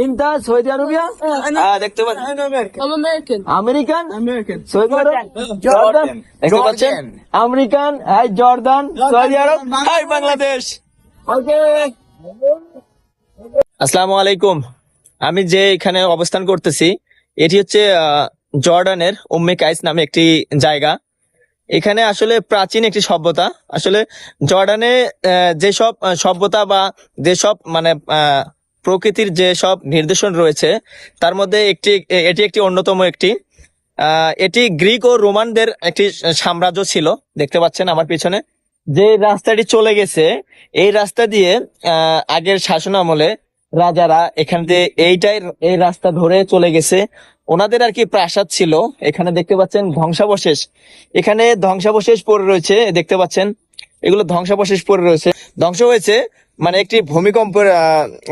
ইন্টা Saudi Arabia দেখতে পাচ্ছেন American Saudi আরব Jordan দেখতে পাচ্ছেন আমেরিকান হাই জর্দান সৌদি আরব হাই বাংলাদেশ। ওকে, আসসালামু আলাইকুম। আমি যে এখানে অবস্থান করতেছি এটি হচ্ছে জর্ডানের উম্মে কাইস নামে একটি জায়গা। এখানে আসলে প্রাচীন একটি সভ্যতা। আসলে জর্ডানে যেসব সভ্যতা বা যেসব মানে প্রকৃতির যে সব নিদর্শন রয়েছে তার মধ্যে এটি একটি অন্যতম একটি। এটি গ্রিক ও রোমানদের একটি সাম্রাজ্য ছিল। দেখতে পাচ্ছেন আমার পিছনে যে রাস্তাটি চলে গেছে, এই রাস্তা দিয়ে আগের শাসন আমলে রাজারা এখান দিয়ে এই রাস্তা ধরে চলে গেছে। ওনাদের আর কি প্রাসাদ ছিল। এখানে দেখতে পাচ্ছেন ধ্বংসাবশেষ, এখানে ধ্বংসাবশেষ পড়ে রয়েছে। দেখতে পাচ্ছেন এগুলো ধ্বংসাবশেষ পড়ে রয়েছে। ধ্বংস হয়েছে মানে একটি ভূমিকম্পের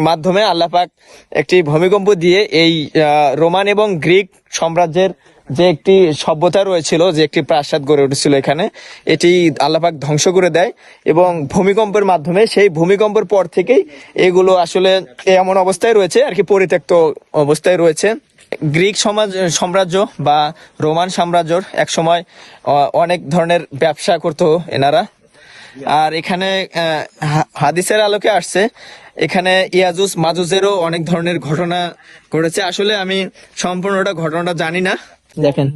মাধ্যমে। আল্লাহ পাক একটি ভূমিকম্প দিয়ে এই রোমান এবং গ্রিক সাম্রাজ্যের যে একটি সভ্যতা রয়েছিল, যে একটি প্রাসাদ গড়ে উঠেছিল এখানে, এটি আল্লাহ পাক ধ্বংস করে দেয় এবং ভূমিকম্পের মাধ্যমে, সেই ভূমিকম্পের পর থেকেই এগুলো আসলে এমন অবস্থায় রয়েছে আর কি, পরিত্যক্ত অবস্থায় রয়েছে। গ্রিক সাম্রাজ্য বা রোমান সাম্রাজ্যর এক সময় অনেক ধরনের ব্যবসা করতো এনারা। আর এখানে হাদিসের আলোকে আসছে এখানে ইয়াজুজ মাজুজেরও অনেক ধরনের ঘটনা ঘটেছে। আসলে আমি সম্পূর্ণটা ঘটনাটা জানি না। দেখেন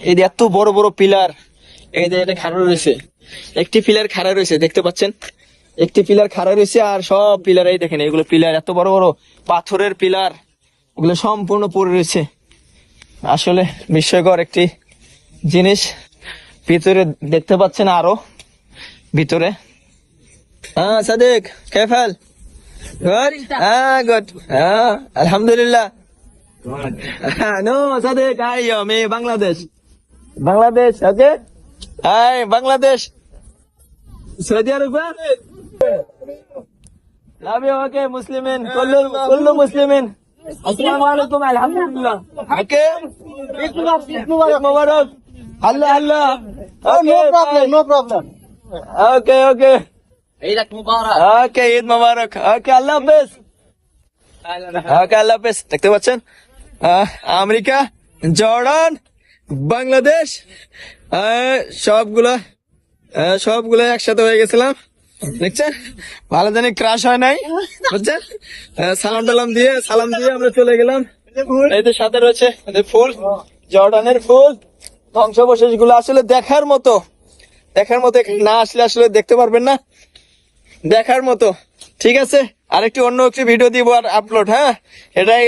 এই যে এত বড় বড় পিলার, এই যে এটা খাড়া রয়েছে, একটি পিলার খাড়া রয়েছে, দেখতে পাচ্ছেন একটি পিলার খাড়া রয়েছে, আর সব পিলার এই দেখেন এগুলো পিলার, এত বড় বড় পাথরের পিলার, ওগুলো সম্পূর্ণ পড়ে রয়েছে। আসলে বিস্ময়কর একটি জিনিস। ভিতরে দেখতে পাচ্ছেন আরো ভিতরে। হ্যাঁ সাদেক কেফাল গুড, হ্যাঁ গুড, হ্যাঁ আলহামদুলিল্লাহ। নো সাদেক আইও মে Bangladesh, Bangladesh okay, hi Bangladesh Saudi Arab love you okay মুসলিমিন কুল্লু মুসলিমিন। আসসালামু আলাইকুম আলহামদুলিল্লাহ ওকে ঈদ মুবারক Allah Allah no problem okay okay Eid মুবারক ওকে ঈদ মুবারক ওকে আল্লাহ হাফেজ ওকে আল্লাহ হাফেজ। দেখতে পাচ্ছেন আমেরিকা, জর্ডান, বাংলাদেশ সবগুলো একসাথে হয়ে গেছিলাম। দেখছেন ভালো জানি ক্রাশ হয় নাই, বুঝছেন। সালাম দিয়ে আমরা চলে গেলাম। এই তো সাথে রয়েছে ফুল, জর্ডানের ফুল। ধ্বংসাবশেষ গুলো আসলে দেখার মতো না আসলে আসলে দেখতে পারবেন না, দেখার মতো। ঠিক আছে, আরেকটি অন্য একটি ভিডিও দিব আর আপলোড। হ্যাঁ, এটাই।